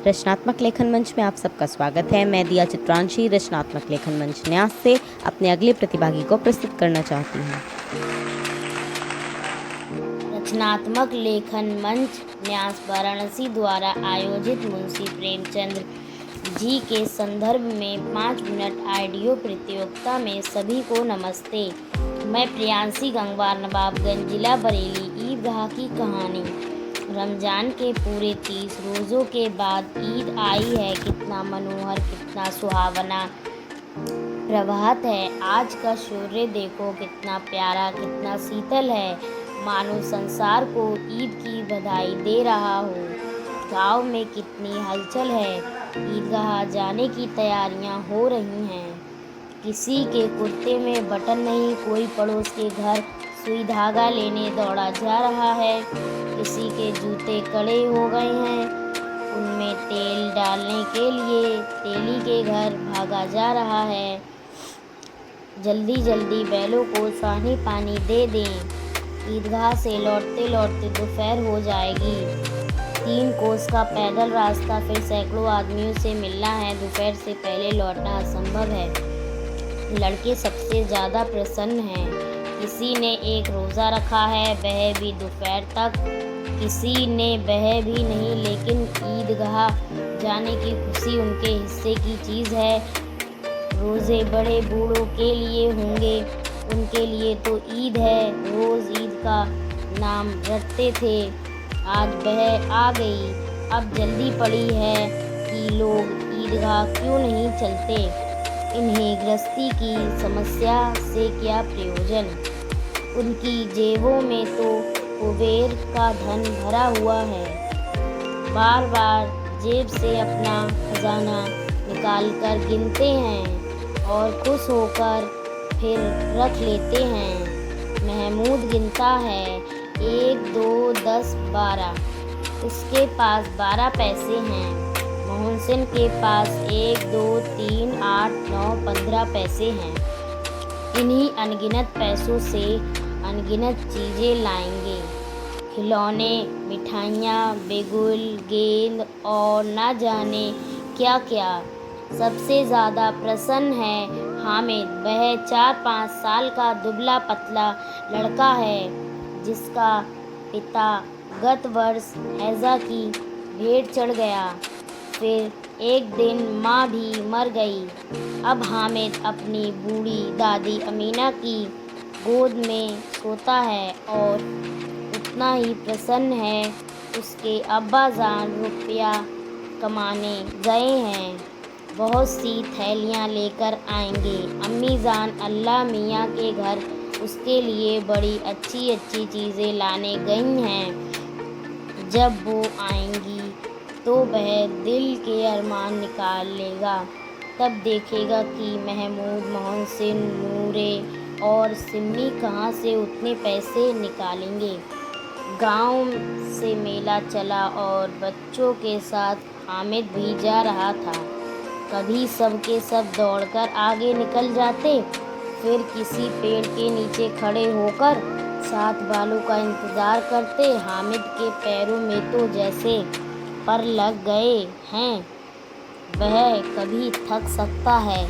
रचनात्मक लेखन मंच में आप सबका स्वागत है। मैं दिया चित्रांशी रचनात्मक लेखन मंच न्यास से अपने अगले प्रतिभागी को प्रस्तुत करना चाहती हूँ। रचनात्मक लेखन मंच न्यास वाराणसी द्वारा आयोजित मुंशी प्रेमचंद जी के संदर्भ में 5 मिनट ऑडियो प्रतियोगिता में सभी को नमस्ते। मैं प्रियांशी गंगवार, नवाबगंज, जिला बरेली। ईदगाह की कहानी। रमज़ान के पूरे 30 रोज़ों के बाद ईद आई है। कितना मनोहर, कितना सुहावना प्रभात है। आज का सूर्य देखो, कितना प्यारा, कितना शीतल है, मानो संसार को ईद की बधाई दे रहा हो। गांव में कितनी हलचल है। ईदगाह जाने की तैयारियां हो रही हैं। किसी के कुर्ते में बटन नहीं, कोई पड़ोस के घर सुई धागा लेने दौड़ा जा रहा है। किसी के जूते कड़े हो गए हैं, उनमें तेल डालने के लिए तेली के घर भागा जा रहा है। जल्दी जल्दी बैलों को सानी पानी दे दें। ईदगाह से लौटते लौटते दोपहर हो जाएगी। 3 कोस का पैदल रास्ता, फिर सैकड़ों आदमियों से मिलना है। दोपहर से पहले लौटना असंभव है। लड़के सबसे ज़्यादा प्रसन्न हैं। किसी ने एक रोज़ा रखा है, वह भी दोपहर तक। किसी ने वह भी नहीं, लेकिन ईदगाह जाने की खुशी उनके हिस्से की चीज़ है। रोज़े बड़े बूढ़ों के लिए होंगे, उनके लिए तो ईद है। रोज़ ईद का नाम रटते थे, आज वह आ गई। अब जल्दी पड़ी है कि लोग ईदगाह क्यों नहीं चलते। इन्हें गृहस्थी की समस्या से क्या प्रयोजन। उनकी जेबों में तो कुबेर का धन भरा हुआ है। बार बार जेब से अपना खजाना निकालकर गिनते हैं और खुश होकर फिर रख लेते हैं। महमूद गिनता है 1, 2, 10, 12। उसके पास 12 पैसे हैं। मोहसिन के पास 1, 2, 3, 8, 9, 15 पैसे हैं। इन्हीं अनगिनत पैसों से अनगिनत चीज़ें लाएंगे। खिलौने, मिठाइयाँ, बिगुल, गेंद और न जाने क्या क्या। सबसे ज़्यादा प्रसन्न है हामिद। वह 4-5 साल का दुबला पतला लड़का है, जिसका पिता गत वर्ष हैजा की भेंट चढ़ गया। फिर एक दिन माँ भी मर गई। अब हामिद अपनी बूढ़ी दादी अमीना की गोद में सोता है और उतना ही प्रसन्न है। उसके अब्बा जान रुपया कमाने गए हैं, बहुत सी थैलियाँ लेकर आएंगे। अम्मी जान अल्लाह मियाँ के घर उसके लिए बड़ी अच्छी अच्छी चीज़ें लाने गई हैं। जब वो आएंगी तो वह दिल के अरमान निकाल लेगा। तब देखेगा कि महमूद, मोहसिन, नूरे और सिम्मी कहाँ से उतने पैसे निकालेंगे। गांव से मेला चला और बच्चों के साथ हामिद भी जा रहा था। कभी सब के सब दौड़कर आगे निकल जाते, फिर किसी पेड़ के नीचे खड़े होकर साथ वालों का इंतज़ार करते। हामिद के पैरों में तो जैसे पर लग गए हैं। वह कभी थक सकता है,